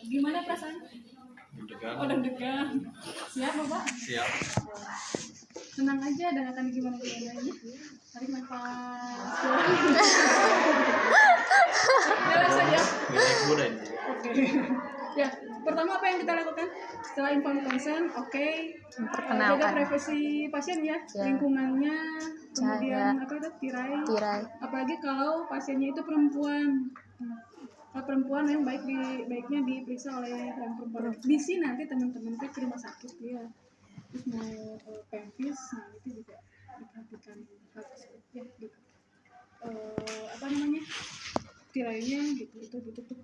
Gimana perasaan? Deg-degan. Oh, deg-degan. Siap, Bapak? Siap. Tenang aja dan akan gimana-gimana ini. Tarik nafas. Jelas saja. Gak mudah ini. Oke. Ya, pertama apa yang kita lakukan? Setelah inform consent, oke. Jaga privasi pasien ya, lingkungannya, kemudian apa itu tirai. Apalagi kalau pasiennya itu perempuan. Kalau perempuan yang baiknya diperiksa oleh yang perempuan. Di sini nanti teman-teman ke rumah sakit ya. Terus mau pempis, nah itu juga diperhatikan hal tersebut ya gitu. Apa namanya? Tirainya gitu itu ditutup.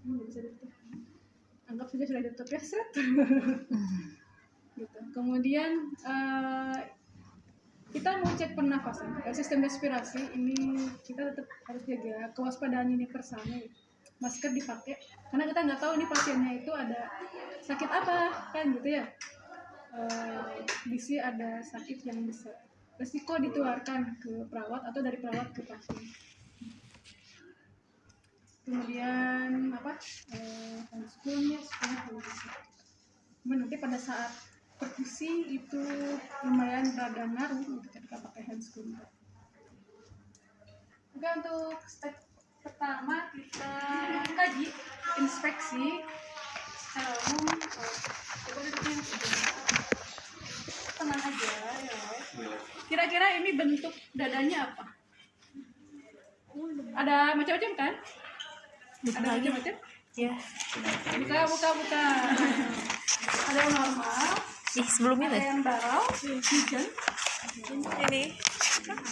Nggak bisa ditutup. Anggap saja sudah ditutup ya, set. Gitu. Kemudian kita mau cek pernafasan, sistem respirasi ini kita tetap harus jaga kewaspadaan universal. Masker dipakai karena kita nggak tahu nih pasiennya itu ada sakit apa kan gitu ya. Bisa ada sakit yang bisa resiko ditularkan ke perawat atau dari perawat ke pasien. Kemudian apa handscoonnya nanti pada saat perkusi itu lumayan rada ngaruh ketika pakai handscoon. Oke, untuk step pertama kita kaji inspeksi secara umum. Coba duduknya tenang aja ya. Kira-kira ini bentuk dadanya apa? Ada macam-macam kan? Ada macam-macam? Ya. Buka. Ada yang normal. Sebelumnya ada yang barrel, hidden. Ini.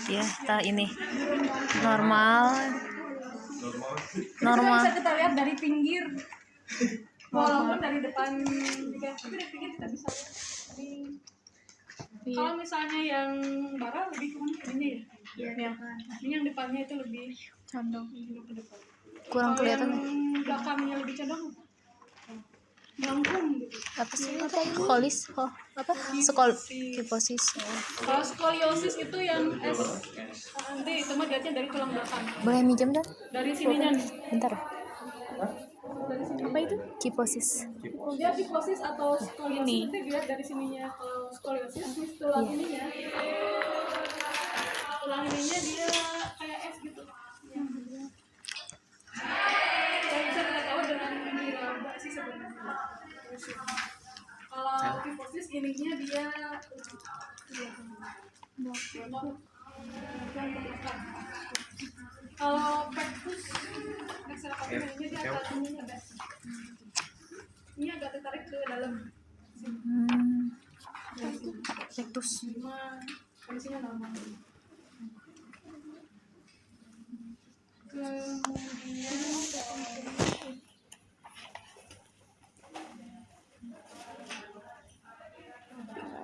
Ya, ini. Normal. Itu bisa kita lihat dari pinggir. Walaupun dari depan juga, tapi dari pinggir kita bisa lihat. Kalau misalnya yang barrel lebih kemana ini ya? Ini yang depannya itu lebih condong ke depan. Kurang kelihatan. Yang belakangnya lebih condong. Melengkung gitu. Apa sih? Kiposis. Kalau skoliosis itu yang nanti itu mah lihatnya dari tulang belakang. Boleh minjem dah? Dari sininya nih. Bentar. Dari sini. Apa itu? Kiposis. Dia kiposis atau skoliosis nanti dilihat dari sininya. Kalau skoliosis tulang ininya. Tulang ininya dia kayak es gitu. Kalau bisa kita tahu dengan diraba sih sebenarnya. Kalau kiposis ininya dia kalau pectus ini dia agak tertarik ke dalam. Pectus. Kondisinya normal.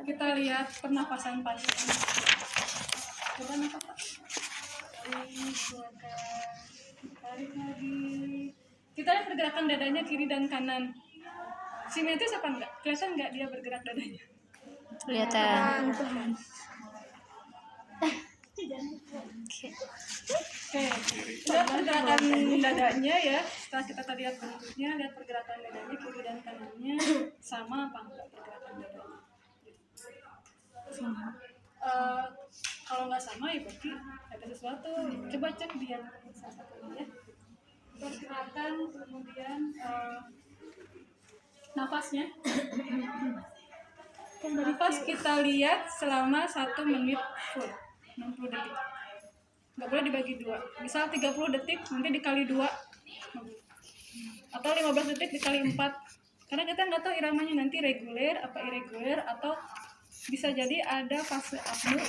Kita lihat pernapasan pasien. Coba nafas. Tarik lagi. Kita lihat pergerakan dadanya kiri dan kanan. Simetris apa enggak? Kelihatan enggak dia bergerak dadanya? Kelihatan. Oke, lihat pergerakan dadanya ya. Setelah kita tadi lihat bentuknya, lihat pergerakan dadanya kiri dan kanannya sama apa enggak pergerakan dadanya? Kalau nggak sama ya berarti ada sesuatu. Coba cek dia salah satunya ya. Pergerakan kemudian nafasnya. Nafas kita lihat selama 1 menit full 60 detik. Nggak boleh dibagi 2. Misal 30 detik nanti dikali 2 atau 15 detik dikali 4. Karena kita nggak tahu iramanya nanti reguler apa irregular atau bisa jadi ada fase apnoe.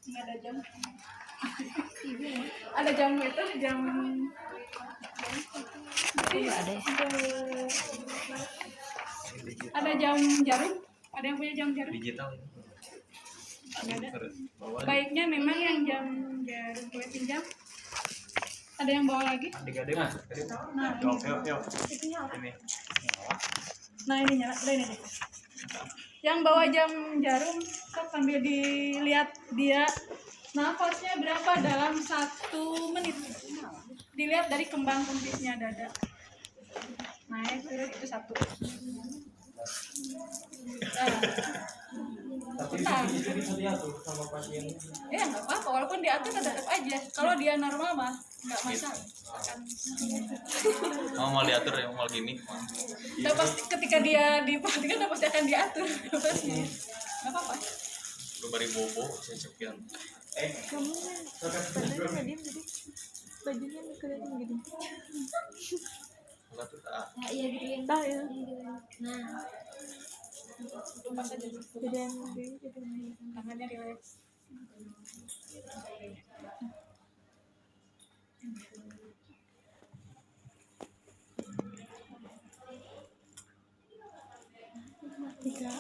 Ini ada jam. Ada jam itu jam. Ada jam jarum. Ada yang punya jam jarum? Digital. Ada. Baiknya memang yang jam jarum boleh pinjam. Ada yang bawa lagi? Adik-adik masuk. Nah, Yuk. Ini. Nah ini nyala, ini deh. Yang bawa jam jarum, sok sambil dilihat dia Nafasnya berapa dalam 1 menit? Dilihat dari kembang kempisnya dada. Naik turun itu 1. Tapi itu bisa diatur sama pasien. Ya nggak apa-apa, walaupun diatur tetap aja. Kalau dia normal mah nggak masalah. Mau diatur ya, mau gini. Nah, pasti ketika dia diperhatikan, dia pasti akan diatur. Pasti. Nggak apa-apa. Lu bari bobo, saya cekian. Bajunya nggak diem jadi bajunya nggak kelihatan gini. Enggak tuh tak. Nah, iya gitu yang Tahu ya. nah Lepas aja. Jadi yang di Tangannya relax. tiga.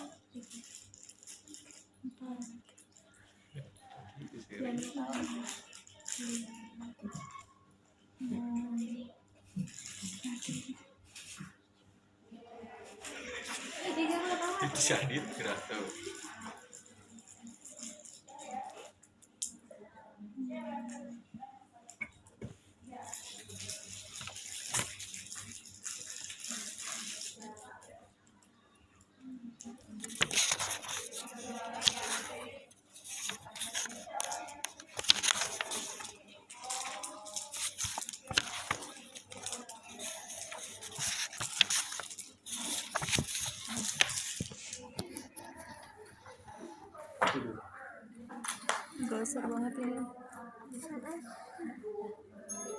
Itu syadid gerak tuh. Gosor banget ini.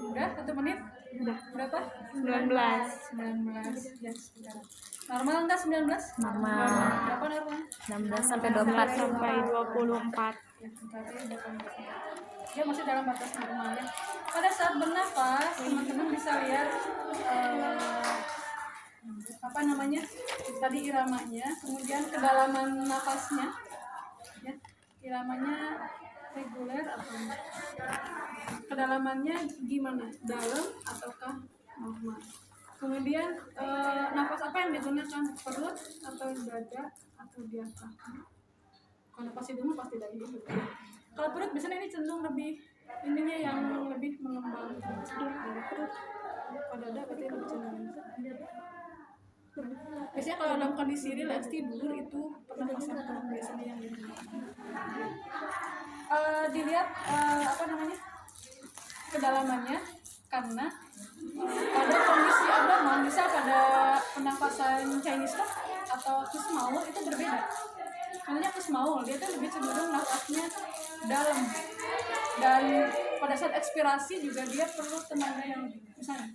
Udah 1 menit? Udah. Berapa? 19. 19. Ya, sebentar. Normal enggak 19? Normal. Berapa normal? 16 sampai 24. Sampai 24. Ya, sebentar ya, 24. Ya masih dalam batas normal ya. Pada saat bernafas, teman-teman bisa lihat apa namanya? Tadi iramanya, kemudian kedalaman nafasnya. Ya, iramanya reguler atau enggak? Kedalamannya gimana? Dalam ataukah normal? Kemudian nafas apa yang digunakan? Perut atau dada atau diafragma? Kalau nafas hidung pasti dari hidung. Kalau perut biasanya ini cenderung lebih ininya yang lebih mengembang. Dari perut. Kalau dada berarti lebih cenderung. Biasanya kalau dalam kondisi rileks tidur itu pernafasan biasanya yang digunakan. Dilihat apa namanya kedalamannya, karena pada kondisi abnormal bisa pada pernafasan Chinese Stop atau Kussmaul itu berbeda. Karena Kussmaul dia tuh lebih cenderung nafasnya dalam, dan pada saat ekspirasi juga dia perlu tenaga yang lebih misalnya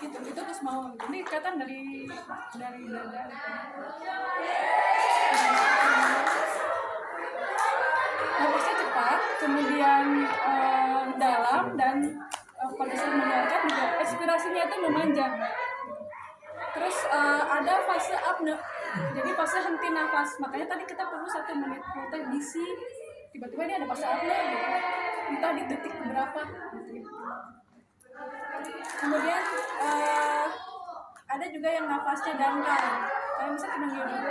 itu Kussmaul. Ini kelihatan dari dada. Nafasnya cepat, kemudian dalam, dan pada saat mengeluarkan juga ekspirasinya itu memanjang. Terus ada fase apne, jadi fase henti nafas. Makanya tadi kita perlu 1 menit full bisi. Tiba-tiba ini ada fase apne gitu. Entah di detik berapa gitu. Kemudian ada juga yang nafasnya dangkal. Kalian bisa coba ngirim.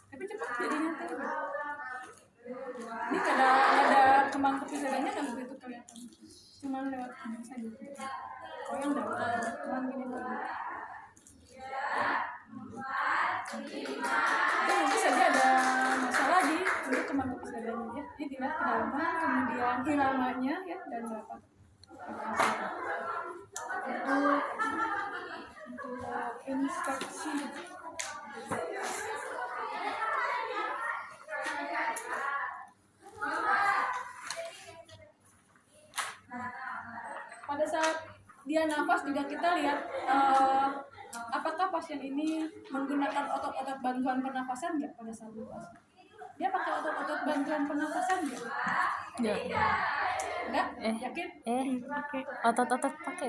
Tapi cepat jadinya tuh. Ini ada kembang kepis dadanya kan begitu kelihatan. Cuma lewat ini saja. Oh yang dangkal, cuman gini tuh. Itu mungkin saja ada masalah di untuk kembang kepis dadanya ya. Jadi dilihat kedalaman, kemudian iramanya ya, dan berapa. Untuk inspeksi. Pada saat dia nafas juga kita lihat apakah pasien ini menggunakan otot-otot bantuan pernafasan nggak pada saat nafas. Dia pakai otot-otot bantuan pernafasan nggak? Enggak? Yakin? Pakai otot-otot pakai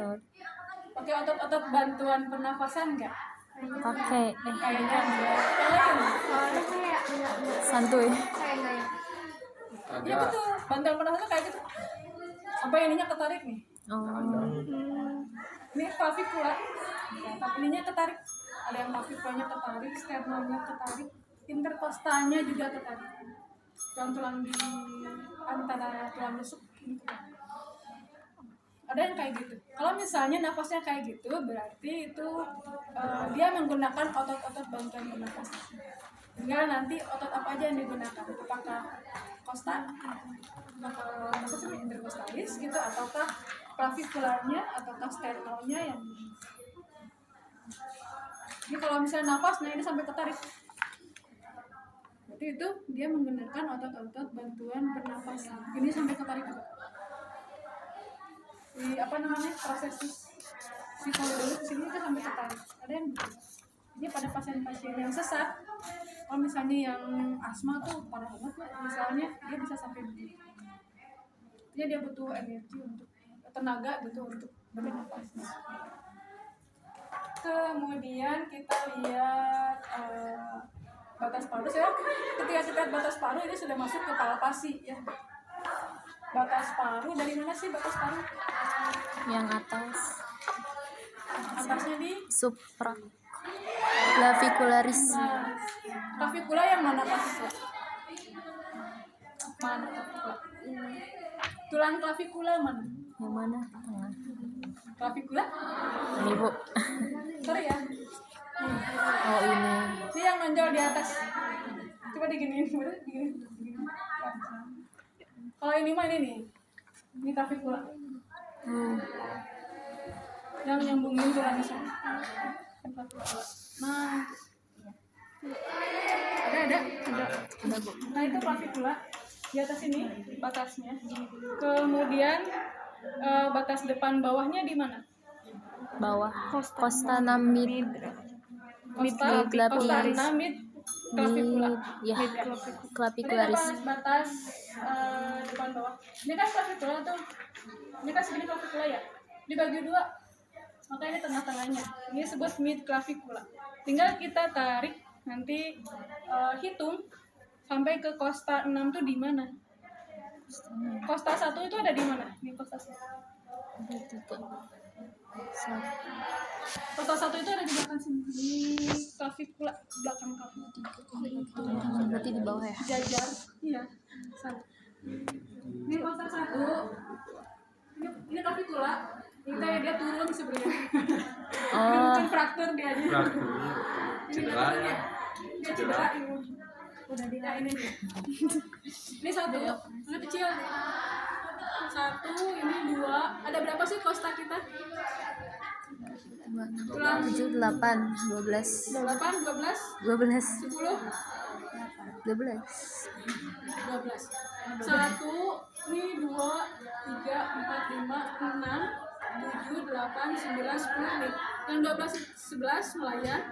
Pakai otot-otot bantuan pernafasan nggak? pakai Kayaknya enggak. soalnya kayak enggak santuy. kayak enggak ya. Ya betul, bantuan pernafasan kayak gitu. Sampai ininya ketarik nih. Ini valvula. Ya, ininya ketarik. Ada yang valvulanya ketarik, sternalnya ketarik. interkostalnya juga ketarik. Tulang-tulang di antara tulang rusuk gitu. Ada yang kayak gitu. Kalau misalnya nafasnya kayak gitu, berarti itu dia menggunakan otot-otot bantuan bernafas. Tinggal nanti otot apa aja yang digunakan, apakah kosta, apakah apa sih interkostalis gitu, ataukah clavikularnya, ataukah sternalnya yang. Ini kalau misalnya nafas, nah ini sampai ketarik. Berarti itu dia menggunakan otot-otot bantuan bernafas. Ini sampai ketarik juga. Di apa namanya proses psikologi di sini itu sampai ketarik. Ada yang ini pada pasien-pasien yang sesak. Kalau misalnya yang asma tuh parah banget ya. Misalnya dia bisa sampai begini. Dia butuh energi untuk tenaga gitu untuk bernafas. Kemudian kita lihat batas paru ya. Ketika kita lihat batas paru ini sudah masuk ke palpasi ya. Batas paru dari mana sih batas paru? Yang atas Atasnya di supra clavicularis. nah, clavikula yang mana clavikula? Mana clavikula? Tulang clavikula mana? Yang mana? Tengah. Clavikula? Ini Bu. Sorry ya. Oh ini. Ini yang nonjol di atas. Coba diginiin, diginiin. Kalau ini mah ini nih. Ini clavikula. Yang nyambungin tulangnya sama. Nah. Ada. Ada Bu. Nah itu clavikula di atas ini batasnya. Kemudian batas depan bawahnya di mana? Bawah. Costa namid. Costa Clavicularis. 6 mid clavikula. Ya. Tadi Clavicularis. batas depan bawah. Ini kan clavikula tuh. Ini kan segini clavikula ya. Dibagi dua. Maka ini tengah-tengahnya. Ini disebut mid clavikula. Tinggal kita tarik nanti hitung sampai ke costa 6 tuh di mana? Costa 1 itu ada di mana? Ini costa 1. Costa 1 itu ada di belakang sini. Di clavikula, belakang clavikula. Berarti di bawah ya. Jajar. Iya. 1. Ini costa 1. Ini clavikula. Dia turun sebenarnya. Ini mungkin fraktur dia aja. Cedera ya. Dia cedera ini. Udah dia ini nih. Ini 1. Ini kecil. 1, ini 2. Ada berapa sih kosta kita? 7, 8, 12, 8, 12, 12, 10, 12. 12. 1, ini 2, 3, 4, 5, 6, 7, 8, 9, 10 nih. Yang 12, 11 melayang.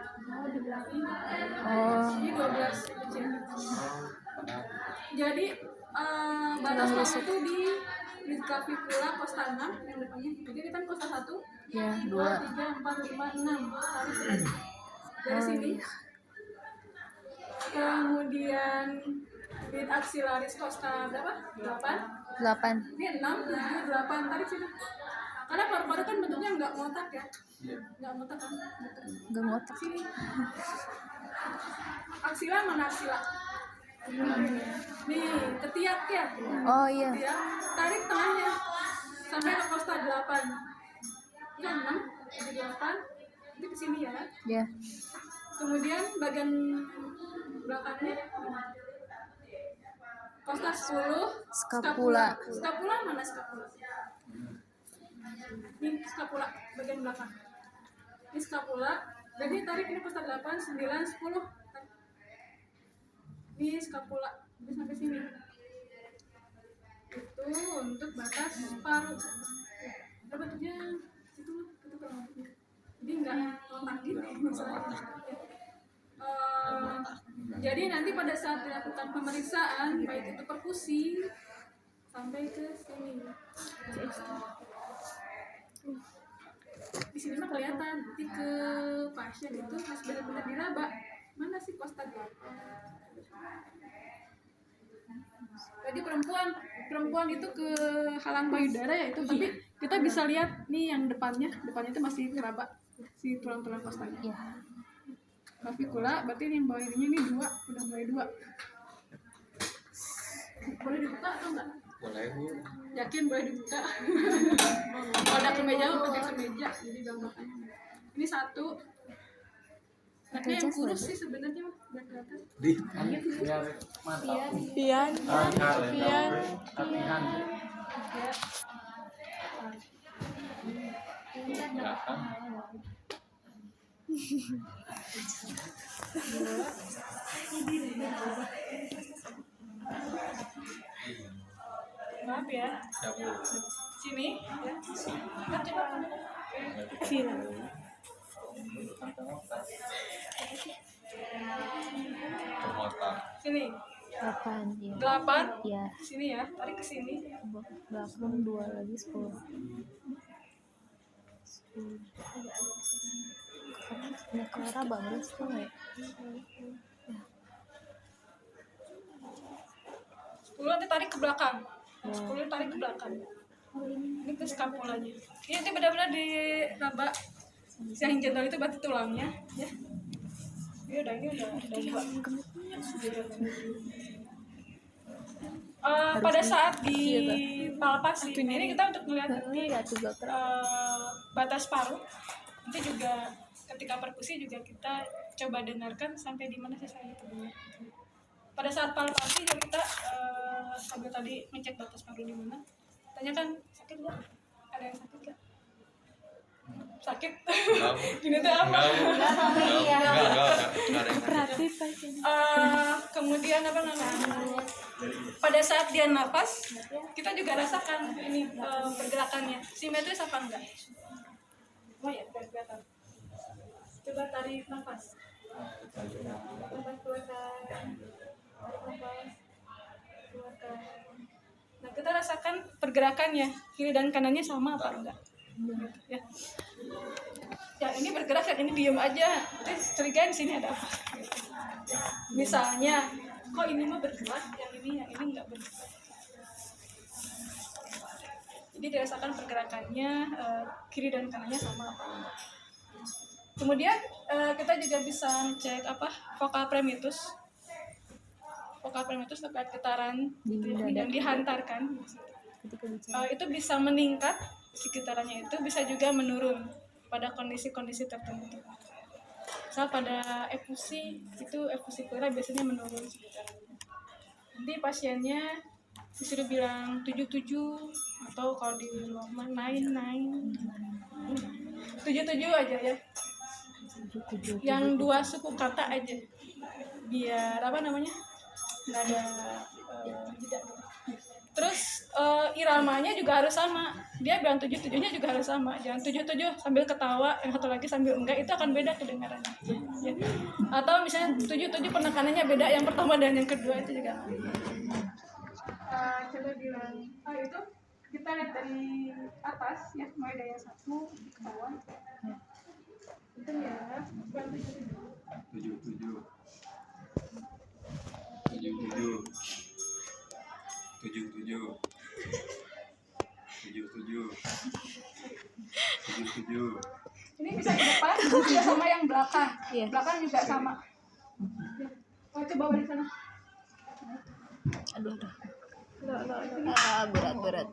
Oh, Ini 12 kecil. Jadi batas paru itu di clavikula costa 6 yang depannya. Jadi kita costa 1, ya 2, 2. 3, 4, 5, 6. Dari sini. Kemudian di axillaris costa berapa? 8. 8. Ini 6, 7, 8 tarik sini. Karena paru-paru kan bentuknya nggak ngotak ya. Nggak ngotak kan? Enggak ngotak. Sini. Aksila mana aksila? Nih, ketiak ya. Oh iya. Ketiak. Tarik tangannya sampai ke costa 8. Ini 6, jadi 8. Ini ke sini ya. Ya. Kemudian bagian belakangnya costa 10. Scapula. Scapula mana scapula? Ini scapula bagian belakang. Ini scapula. Jadi tarik ini costa 8, 9, 10. Ini scapula. Ini sampai sini. Itu untuk batas paru. Bentuknya itu kurang lebih. Jadi enggak kontak gitu misalnya. Jadi nanti pada saat dilakukan pemeriksaan baik itu perkusi sampai ke sini. Di sini mah kelihatan nanti ke pasien itu harus benar-benar diraba mana sih costa 8. Jadi perempuan itu ke halang payudara ya itu, tapi kita bisa lihat nih yang depannya itu masih keraba si tulang-tulang costanya. Ya. Clavicula, berarti yang bawah ininya nih 2, udah mulai 2. Boleh dibuka atau enggak? Boleh Bu. Yakin boleh dibuka? Kalau ada kemeja mau pakai kemeja, jadi gambarnya. Ini 1. Ini yang kurus sih sebenarnya, biar kelihatan. Di biar mantap. Pian. Pian. Latihan. Belakang. Maaf ya. Ya Bu. Sini ya. Kita coba Sini. Kemota. sini. 8 ya. 8. Ya. Sini ya, tarik ke sini. Belakang 2 lagi 10. 10. Ini Clara bagus tuh ya. 10 nanti tarik ke belakang. 10 tarik ke belakang. Ini ke skapulanya. Ini benar-benar di raba. Yang jendol itu berarti tulangnya, ya. Ini udah 2. Pada saat di palpasi, ini kita untuk melihat nanti batas paru. Nanti juga ketika perkusi juga kita coba dengarkan sampai di mana sesanya itu. Pada saat palpasi juga kita sambil tadi ngecek batas paru di mana. Tanyakan sakit nggak? Ada yang sakit nggak? Sakit? Gini tuh apa? Kooperatif aja. Kemudian apa namanya? Pada saat dia nafas, kita juga rasakan ini pergerakannya. Simetris apa enggak? Oh ya, kelihatan. Coba tarik nafas. Nafas keluarkan. Tarik nafas. Keluarkan. Nah, kita rasakan pergerakannya. Kiri dan kanannya sama apa enggak? Ya. Yang ini bergerak, yang ini diem aja. Terus curigain sini ada apa? Misalnya, kok ini mah bergerak, yang ini enggak bergerak. Jadi dirasakan pergerakannya, kiri dan kanannya sama apa enggak. Kemudian kita juga bisa cek apa vokal premitus. Vokal premitus terkait getaran gitu ya, yang dihantarkan. Itu bisa meningkat sekitarannya, itu bisa juga menurun pada kondisi-kondisi tertentu. Misal pada efusi, itu efusi pleura biasanya menurun sekitarannya. Nanti pasiennya disuruh bilang 77 atau kalau di normal 9 77 aja ya. Yang 2 suku kata aja. Biar apa namanya? Nggak ada jeda. Terus iramanya juga harus sama. Dia bilang 77-nya juga harus sama. Jangan 77 sambil ketawa, yang satu lagi sambil enggak, itu akan beda kedengarannya. Ya. Atau misalnya 77 penekanannya beda, yang pertama dan yang kedua itu juga. Coba bilang, itu kita lihat dari atas ya, mulai dari 1 ke bawah. Itu ya, 77. 77. Ini bisa di depan, juga sama yang belakang. Iya. Belakang juga sama. Oh, coba bawa di sana. Aduh. Berat.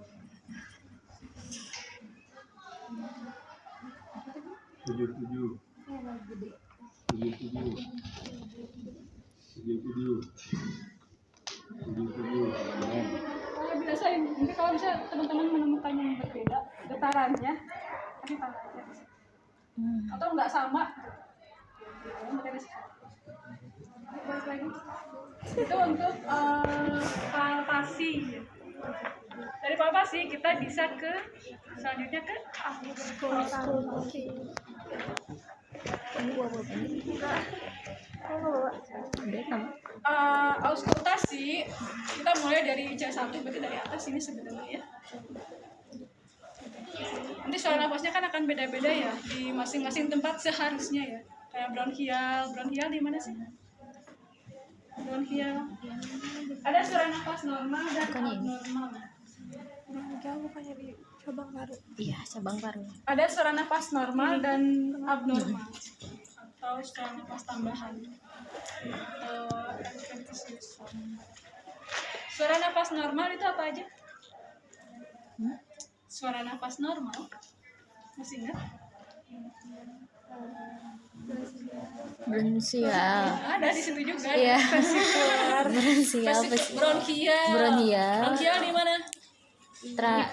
77. 77. Biasain. Nanti kalau bisa teman-teman menemukan yang berbeda getarannya, kasih tahu aja. Atau nggak sama. Balik lagi. Itu untuk palpasi. Dari palpasi kita bisa ke selanjutnya ke auskultasi. Auskultasi kita mulai dari C1, berarti dari atas ini sebenarnya ya. Nanti suara nafasnya kan akan beda-beda ya di masing-masing tempat seharusnya ya. Kayak bronchial di mana sih? Bronchial. Ada suara nafas normal dan abnormal. Bronchial bukannya di cabang paru. Iya, cabang paru. Ada suara nafas normal dan abnormal. atau selang nafas tambahan. Adventitious. Suara nafas normal itu apa aja? Suara nafas normal masih ingat? Bronsial. Ada di situ juga. Iya. Bronsial apa sih? Bronkial. Bronkial. Bronkial di mana?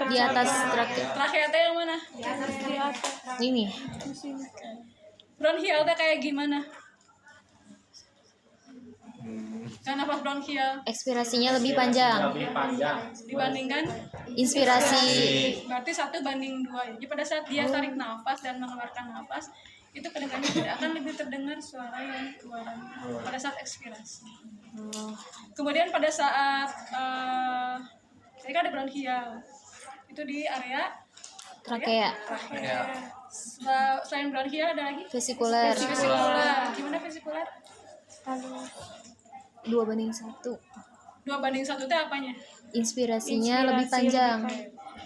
Di atas trakea. Trakea teh yang mana? Ini. Bronkial teh kayak gimana? Kan nafas bronkial Ekspirasinya lebih panjang. dibandingkan Inspirasi. berarti 1:2. Jadi pada saat dia tarik nafas dan mengeluarkan nafas, itu kedengarannya tidak akan lebih terdengar suara yang keluaran pada saat ekspirasi. Kemudian pada saat jadi kan ada bronkial itu di area Trakea. Selain bronkial ada lagi Vesikuler. vesikular. Gimana vesikular? 2:1. 2:1 itu apanya? Inspirasinya lebih panjang.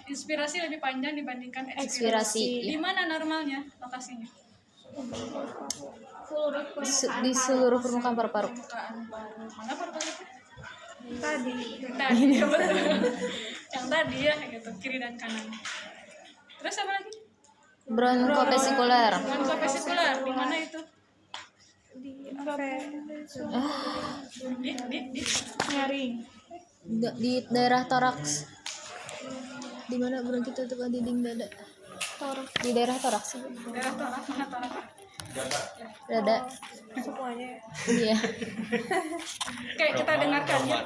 Inspirasi lebih panjang dibandingkan Ekspirasi. Di mana normalnya lokasinya? Di seluruh permukaan paru-paru. Permukaan paru. Mana paru-paru itu? Tadi. Tadi ya betul. Yang tadi ya gitu, kiri dan kanan. Terus apa lagi? Bronkopesikuler. Bronkovesikular. Di mana itu? Di apa? Di Nyaring. Di daerah toraks. Di mana bronkitis di dinding dada? Di daerah toraks. daerah torak, mana torak? Dada. Semuanya. Iya. Oke, kita dengarkan ya.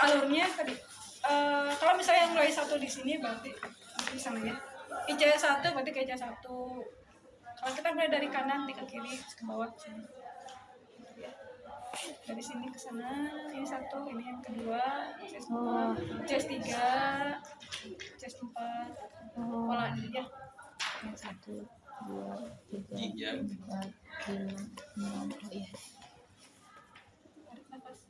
Alurnya tadi. Kalau misalnya yang mulai 1 di sini berarti di sana ya. ICS 1 berarti ke ICS 1. Kalau kita mulai dari kanan ke kiri ke bawah sini. Dari sini ke sana, ini 1, ini yang kedua, ICS 2, ICS 3, ICS 4. Polanya ya. 1, 2, 3, 4, 5, 6. Oh iya. Nafas.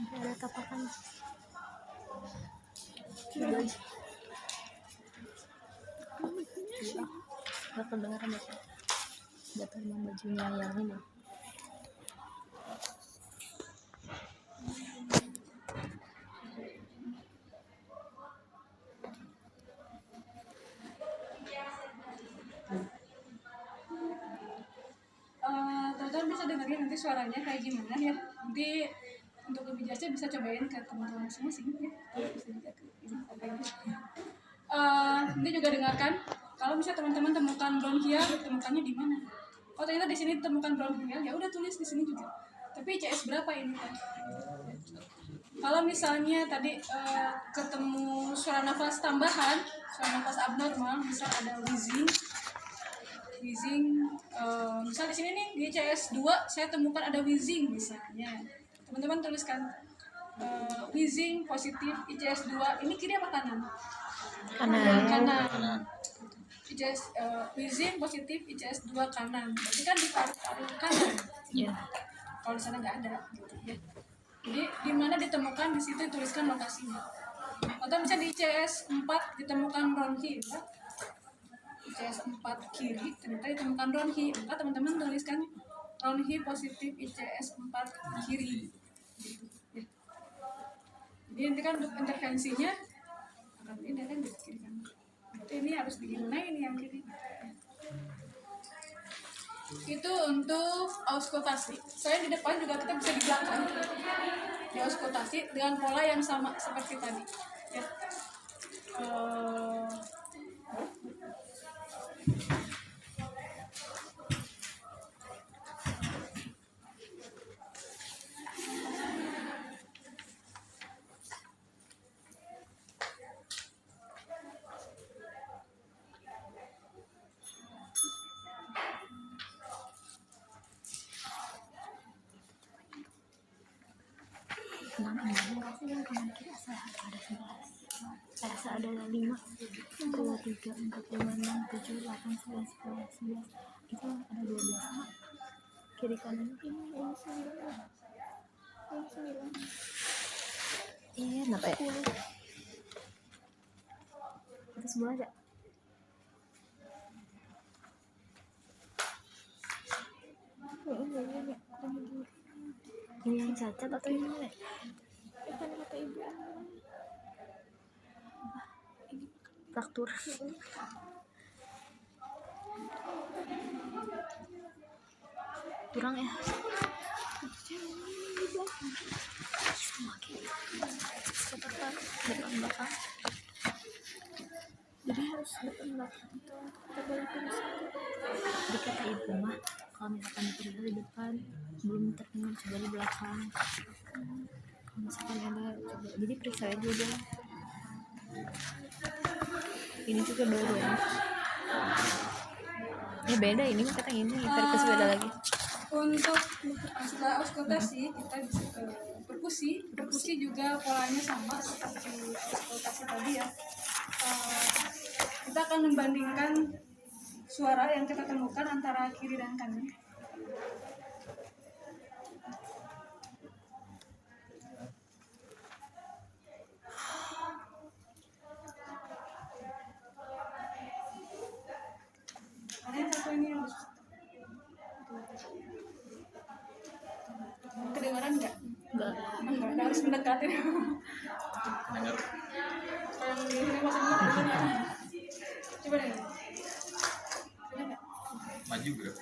Ada tapakan. Gak kedengaran ya? Jatuh emang bajunya yang ini. Teman-teman bisa dengerin nanti suaranya kayak gimana ya. Nanti untuk lebih jelasnya bisa cobain ke teman-teman masing-masing ya. Bisa juga ke ini, apa ini. Nanti juga dengarkan kalau misalnya teman-teman temukan bronkial, temukannya di mana? Oh ternyata di sini temukan bronkial, ya udah tulis di sini juga. Tapi CS berapa ini kan? Kalau misalnya tadi ketemu suara nafas tambahan, suara nafas abnormal, misal ada wheezing, misal di sini nih di CS 2 saya temukan ada wheezing misalnya. Teman-teman tuliskan wheezing positif ICS 2. Ini kiri apa kanan? Kanan. ICS wheezing positif ICS 2 kanan. Berarti kan di paru kanan. Iya. Kalau di sana nggak ada gitu ya. Jadi di mana ditemukan di situ tuliskan lokasinya. Atau misalnya di ICS 4 ditemukan bronki ya. ICS 4 kiri ternyata ditemukan bronki, maka teman-teman tuliskan round hip positif ICS 4 kiri. Ya. Jadi nanti kan untuk intervensinya akan ini kan di kiri kan. Berarti ini harus digimana ini yang kiri. Itu untuk auskultasi. Saya di depan juga kita bisa di belakang. Di auskultasi dengan pola yang sama seperti tadi. Ya. Ada 5, 2, 3, 4, 5, 6, 7, 8, 9, 10, 11. Itu ada 12. Kiri kanan ini 9. Iya, kenapa ya? Itu sebelah aja. Ini yang cacat atau ini mana? Bukan kata ibu. Fraktur. Kurang ya? Sama kayak depan belakang. Jadi harus depan belakang itu kita balikin satu. Jadi kata ibu mah kalau misalkan itu di depan belum terkena coba di belakang. Kalau misalkan ada coba jadi periksa aja deh. Ini juga baru ya. Beda ini mah kata ini perkusi beda lagi. Untuk setelah auskultasi kita bisa ke perkusi juga polanya sama seperti auskultasi tadi ya. Kita akan membandingkan suara yang kita temukan antara kiri dan kanan. Ada yang satu ini yang kedengaran nggak? Nggak harus mendekatin. Dengar. Yang di sini maksudnya kedengaran. Coba deh. Maju gerak.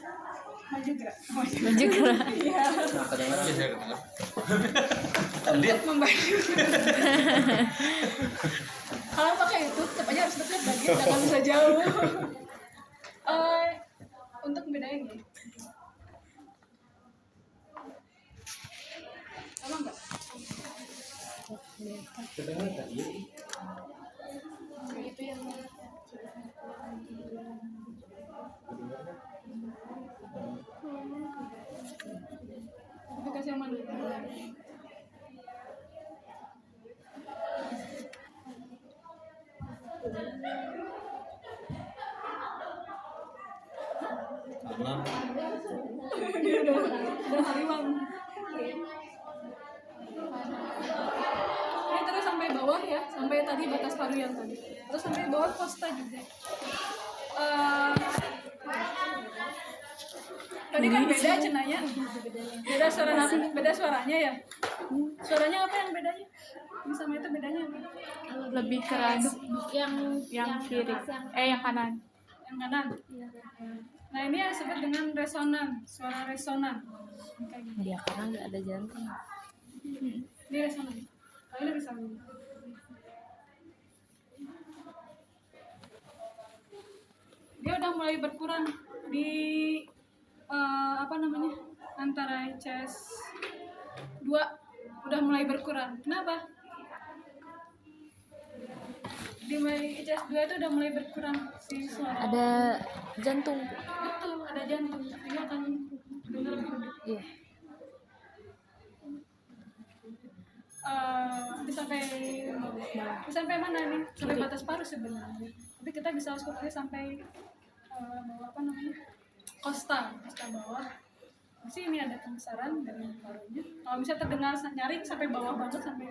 Maju gerak. Maju gerak. Iya. Kedengaran bisa kedengar. Untuk membantu. Kalau pakai itu tetap aja harus dekat lagi, jangan bisa jauh. Untuk membedain ya. Sama enggak? Kedengar tak? Iya. Itu yang aplikasi yang mana? Kanan. Dia udah hariwan. Ini terus sampai bawah ya, sampai tadi batas paru yang tadi. Terus sampai bawah kosta juga. Tadi kan beda cenanya. Beda suaranya ya. Suaranya apa yang bedanya? Ini sama itu bedanya apa? Lebih keras yang kiri. Yang kanan. Yang kanan. Nah ini yang disebut dengan resonan, suara resonan. Kayak gini. Dia karena nggak ada jantung. Ini resonan. Kalian bisa lihat. Dia udah mulai berkurang di antara ICS 2 udah mulai berkurang. Kenapa? Di ICS 2 itu udah mulai berkurang si suara. Ada jantung. Betul, ada jantung. Dia akan dengar lebih gede. Iya. Sampai mana nih? Sampai batas paru sebenarnya. Tapi kita bisa auskultasi sampai bawah kosta bawah. Masih ini ada pembesaran dari parunya. Kalau bisa terdengar nyaring sampai bawah banget sampai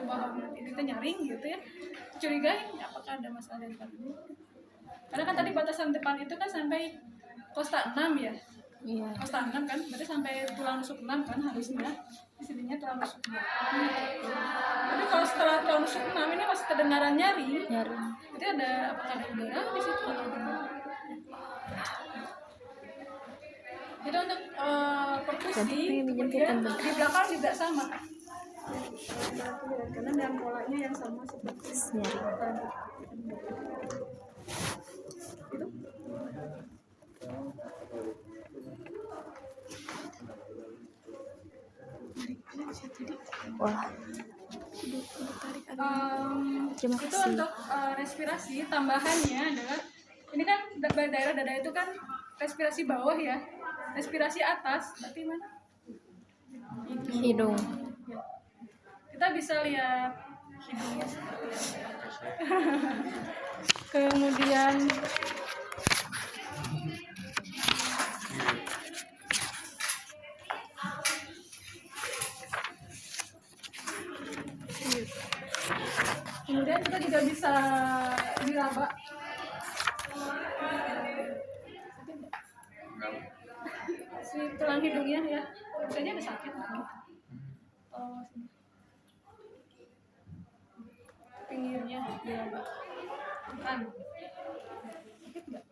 bawah kita nyaring gitu ya. Curigai apakah ada masalah dari parunya? Karena kan tadi batasan depan itu kan sampai kosta 6 ya. Iya. Tulang 6 kan, berarti sampai tulang rusuk 6 kan harusnya. Di sininya tulang rusuk 6. Tapi kalau setelah tulang rusuk 6 ini masih kedengaran nyari. Berarti ada apakah ada udara di situ atau gimana? Jadi untuk perkusi, kemudian di belakang juga sama. Karena dalam polanya yang sama seperti Nyari. itu. Wah, terima Itu kasih. untuk respirasi. Tambahannya adalah ini kan daerah dada itu kan respirasi bawah ya, respirasi atas berarti mana? Hidung. Kita bisa lihat hidungnya. Kemudian kita juga bisa diraba. Si tulang hidungnya ya, biasanya ada sakit lagi. Oh, sini. Pinggirnya diraba. Kan. Sakit nggak?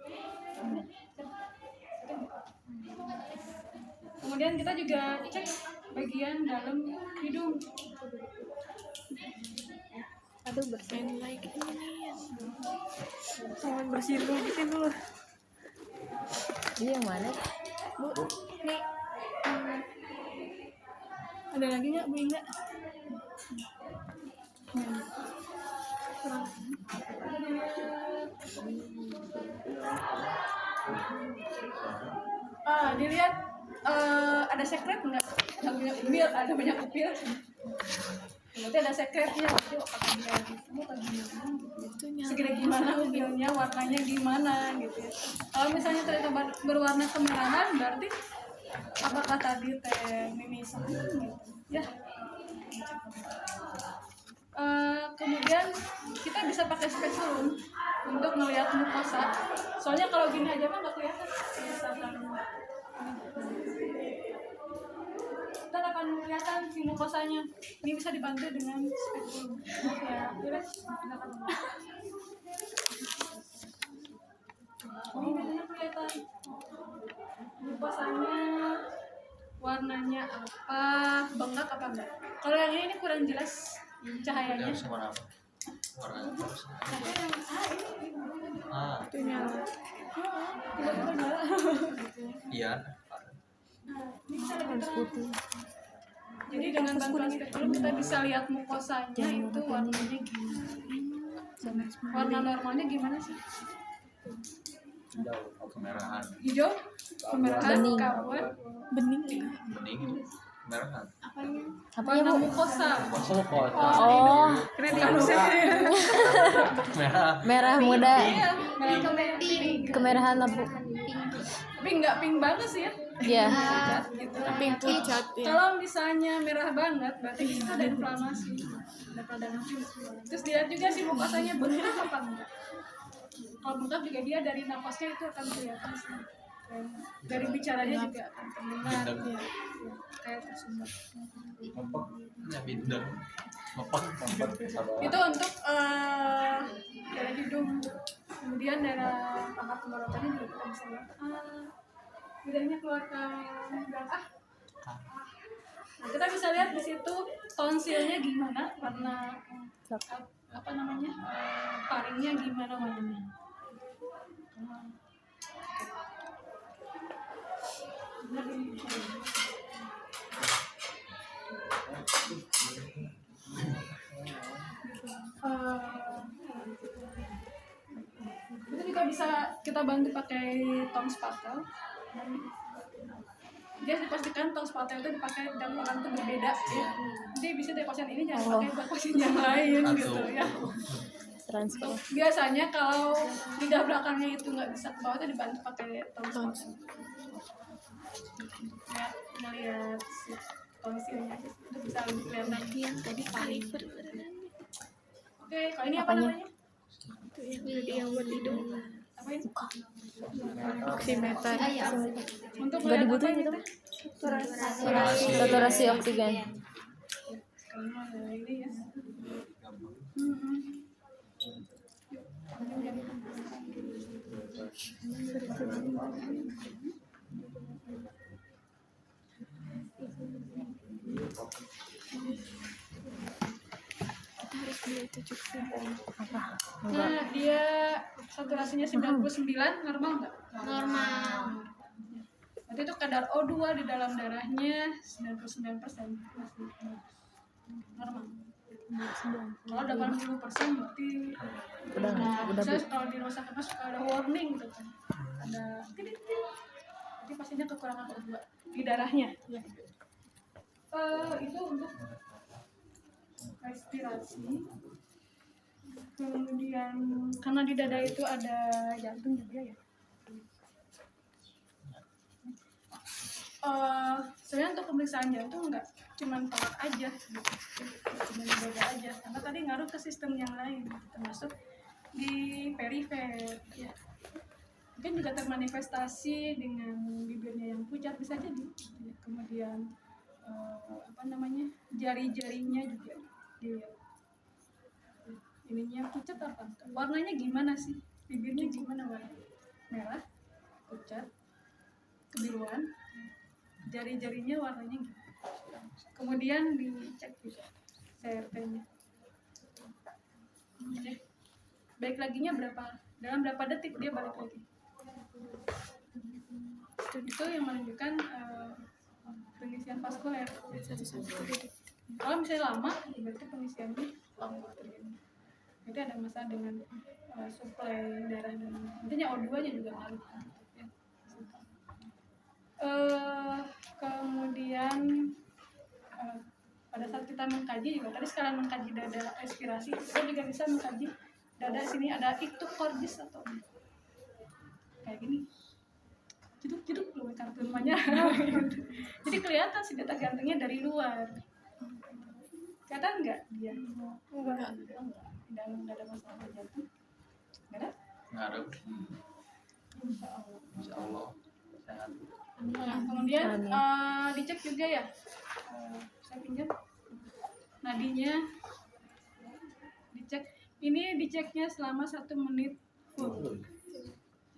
Kemudian kita juga cek bagian dalam hidung. Aduh, bersihin lagi ini. Mau bersihin dulu, bikin dulu. Ini yang mana? Bu, nih. Ada lagi nggak, Bu Inga? Dilihat ada sekret nggak? Ada banyak upil. Berarti ada sekretnya. Berarti apakah dia gitu atau gimana? Segede gimana upilnya, warnanya gimana gitu ya. Kalau misalnya ternyata berwarna kemerahan, berarti apakah tadi teh mimisan gitu ya. Kemudian kita bisa pakai speculum untuk melihat mukosa. Soalnya kalau gini aja mah nggak kelihatan. Misalkan kita akan kelihatan si mukosanya. Ini bisa dibantu dengan speculum. Ya, kira silakan. Ini biasanya kelihatan mukosanya, warnanya apa, bengkak apa enggak. Kalau yang ini kurang jelas cahayanya. Yang warna apa? Warna apa? Tapi yang Ah, itu nyala. Tiba-tiba nyala. iya. Ini bisa lebih Harus terang. putih. Jadi dengan bantuan speculum kita bisa lihat mukosanya itu warnanya gimana. Warna normalnya gimana sih? Kemerahan. Hijau, kemerahan, Bening. kabut, Bening. Bening. Kemerahan. Apa ya, warna Bu? mukosa. Oh, Keren kan sih? Merah. merah muda. Iya, merah pink. Kemerahan lampu. Tapi nggak pink banget sih ya. Iya. Gitu. Pink pucat ya. Kalau misalnya merah banget, berarti itu ada inflamasi, ada peradangan. Terus dilihat juga sih mukosanya bengkak apa enggak. Kalau bengkak juga dia dari nafasnya itu akan kelihatan sih. Dari bicaranya juga akan terdengar. Ya. Kayak tersumbat. Mempek. Ya bindeng. Mempek. Itu untuk daerah hidung. Kemudian daerah pangkat tenggorokannya juga kita bisa lihat. Lidahnya keluar ke belakang. Nah, kita bisa lihat di situ tonsilnya gimana, warna apa namanya, paringnya gimana warnanya. Itu juga bisa kita bantu pakai tong spatel. Dia dipastikan tong spatel itu dipakai dan orang itu berbeda ya. Jadi bisa dari pasien ini jangan pakai buat pasien yang lain gitu ya. Transfer. Biasanya kalau lidah belakangnya itu nggak bisa ke bawah itu dibantu pakai tong spatel. Ya, melihat si tonsilnya itu bisa lebih kelihatan. Yang tadi kaliber. Oke, kalau ini apa Apanya? namanya? Itu yang tadi yang buat hidung. Apa ngapain? Oximeter. Untuk Nggak melihat dibutuhin apa gitu. kita? Saturasi oksigen. Sekarang ada ini ya. gampang. Kita harus beli itu juga. Apa? Enggak. Nah, dia saturasinya 99, normal nggak? Normal. Berarti itu kadar O2 di dalam darahnya 99% masih normal. Kalau 80% berarti Udah saya kalau di rumah sakit suka ada warning gitu kan. Ada tidit. Berarti pasiennya kekurangan O2 di darahnya. Ya. Itu untuk respirasi. Kemudian karena di dada itu ada jantung juga ya. Sebenarnya untuk pemeriksaan jantung nggak cuma pelat aja, cuma di dada aja, karena tadi ngaruh ke sistem yang lain, termasuk di perifer. Ya. Mungkin juga termanifestasi dengan bibirnya yang pucat bisa jadi. Ya. Kemudian jari-jarinya juga dilihat. Ininya pucat apa? Warnanya gimana sih? Bibirnya gimana warnanya? Merah, pucat, kebiruan. Jari-jarinya warnanya gitu. Kemudian dicek juga CRP-nya. Balik laginya dalam berapa detik dia balik lagi. Itu yang menunjukkan pengisian vaskuler. Kalau misalnya lama, berarti pengisiannya lama terjadi. Berarti ada masalah dengan suplai darah dan intinya O2-nya juga ngaruh. Kemudian pada saat kita mengkaji juga tadi sekalian mengkaji dada respirasi, kita juga bisa mengkaji dada sini ada ictus cordis atau kayak gini, jeduk loh kartu rumahnya. Jadi kelihatan si detak jantungnya dari luar, kelihatan nggak dia? Enggak. Di dalam dada masalah jantung nggak ada? Nggak ada. Insya Allah. Insya Allah sehat. Nah, kemudian dicek juga ya, saya pinjam nadinya, dicek. Ini diceknya selama 1 menit full.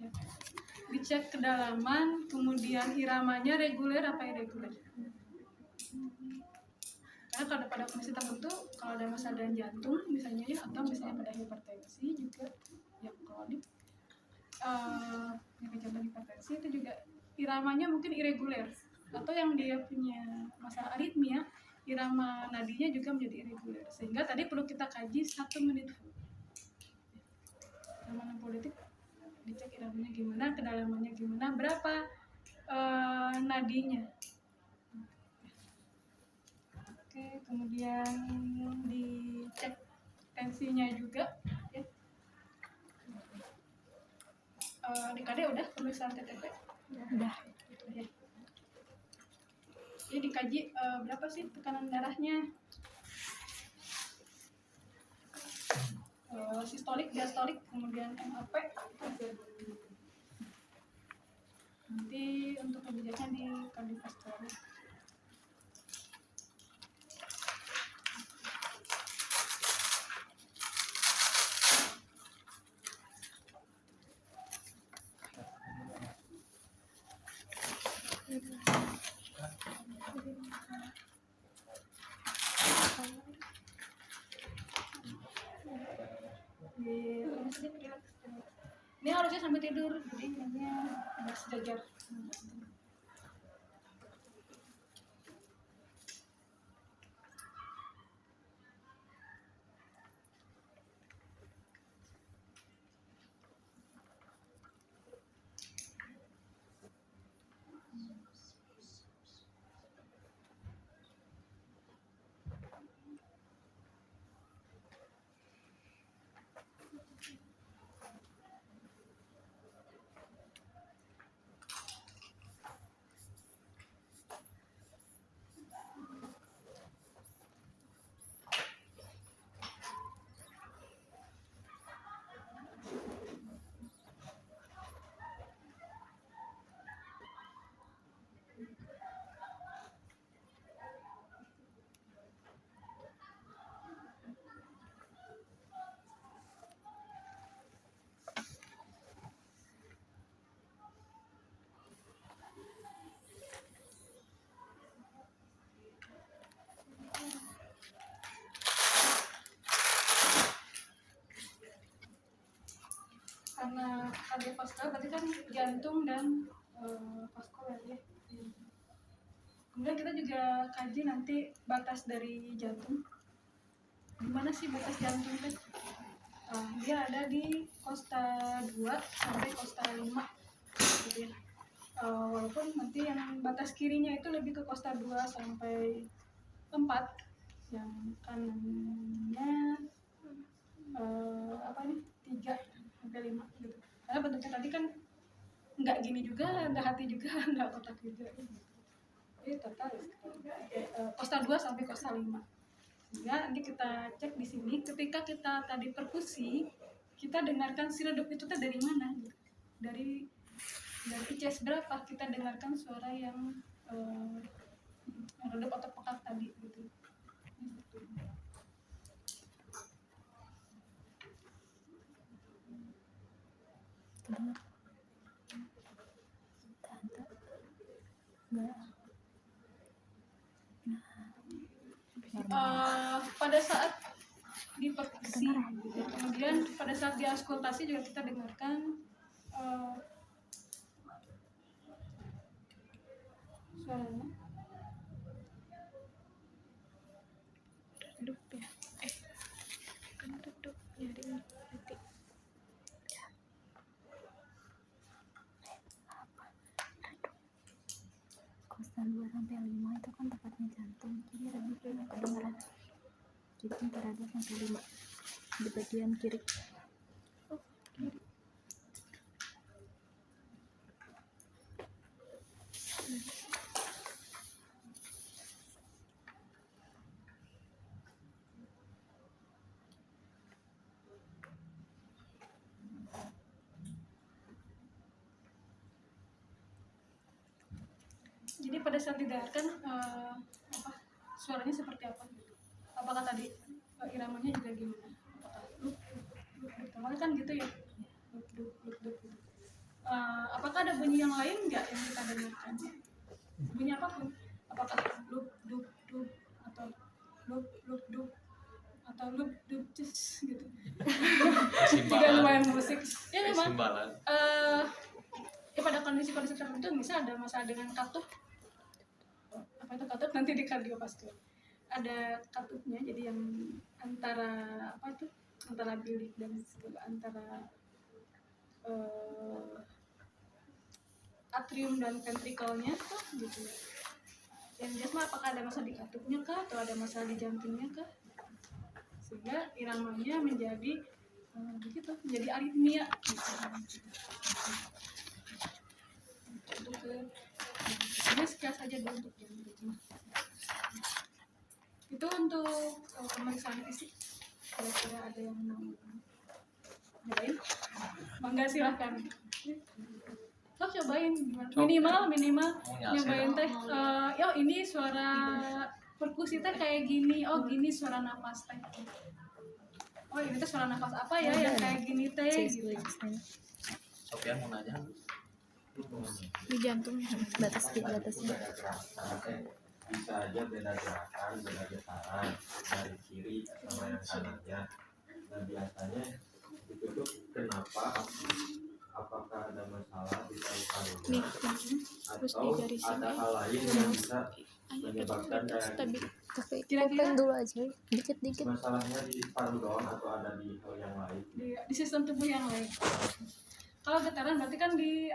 Ya. Dicek kedalaman, kemudian iramanya reguler apa irregular. Karena kalau pada kondisi tertentu, kalau ada masalah jantung misalnya ya, atau misalnya pada hipertensi juga yang kronik, jantung hipertensi itu juga iramanya mungkin irregular, atau yang dia punya masalah aritmia, irama nadinya juga menjadi irregular, sehingga tadi perlu kita kaji 1 menit full selama 60 detik, dicek iramanya gimana, kedalamannya gimana, berapa nadinya. Oke, kemudian dicek tensinya juga ya. DKD udah pemeriksaan TTP? Udah. Ya. Jadi dikaji berapa sih tekanan darahnya, sistolik, diastolik, kemudian MAP. Nanti untuk kebijakan di kardiovaskular. Ini harusnya sampai tidur, jadi kayaknya agak sejajar. karena kardiovaskular berarti kan jantung dan vaskuler ya. Kemudian kita juga kaji nanti batas dari jantung. Gimana sih batas jantung teh? Dia ada di kosta 2 sampai kosta 5 gitu ya. Walaupun nanti yang batas kirinya itu lebih ke kosta 2 sampai 4, yang kanannya 3 sampai 5 gitu. Karena bentuknya tadi kan nggak gini juga, nggak hati juga, nggak kotak juga gitu. Jadi total kosta 2 sampai kosta 5. Sehingga nanti kita cek di sini, ketika kita tadi perkusi, kita dengarkan si redup itu tuh dari mana gitu. Dari ICS berapa kita dengarkan suara yang redup atau pekat tadi gitu. Kedengar? Tante? Enggak. Pada saat diperkusi, kemudian pada saat diauskultasi juga kita dengarkan suaranya. Redup ya. Kan redup nyari berarti. Kosta 2 sampai 5 itu kan tepatnya jantung, jadi redupnya kedengaran. Jadi antara 2 sampai 5 di bagian kiri. Jadi pada saat didengarkan suaranya seperti apa? Apakah tadi iramanya juga gimana? Apakah luk kemarin kan gitu ya? Luk gitu. Apakah ada bunyi yang lain nggak yang kita dengarkan? Bunyi apapun? Apakah luk atau luk atau luk cus gitu? Juga lumayan musik. Ya memang. Pada kondisi tertentu misal ada masalah dengan katup. Apa itu katup? Nanti di kardiovaskular ada katupnya, jadi yang antara antara bilik dan antara atrium dan ventrikelnya gitu ya. Yang jelas mah apakah ada masalah di katupnya kah atau ada masalah di jantungnya kah, sehingga iramanya menjadi menjadi aritmia gitu. Ini sekilas saja dulu untuk jantung. Itu untuk pemeriksaan fisik. Kira-kira ada yang mau cobain? Mangga silahkan. Cobain minimal nyobain teh. Ini suara perkusi teh kayak gini. Oh gini suara nafas teh. Oh ini tuh suara nafas apa ya yang kayak gini teh gitu. Sofian mau nanya. Di jantungnya. Batasnya. Bisa aja beda gerakan, beda getaran dari kiri sama yang kanannya. Nah biasanya itu tuh kenapa? Apakah ada masalah di paru-parunya Terus atau digarisin ada hal lain yang bisa menyebabkan kayak Kira-kira dulu aja, dikit-dikit. masalahnya di paru doang atau ada di hal yang lain? Di sistem tubuh yang lain. Kalau getaran berarti kan di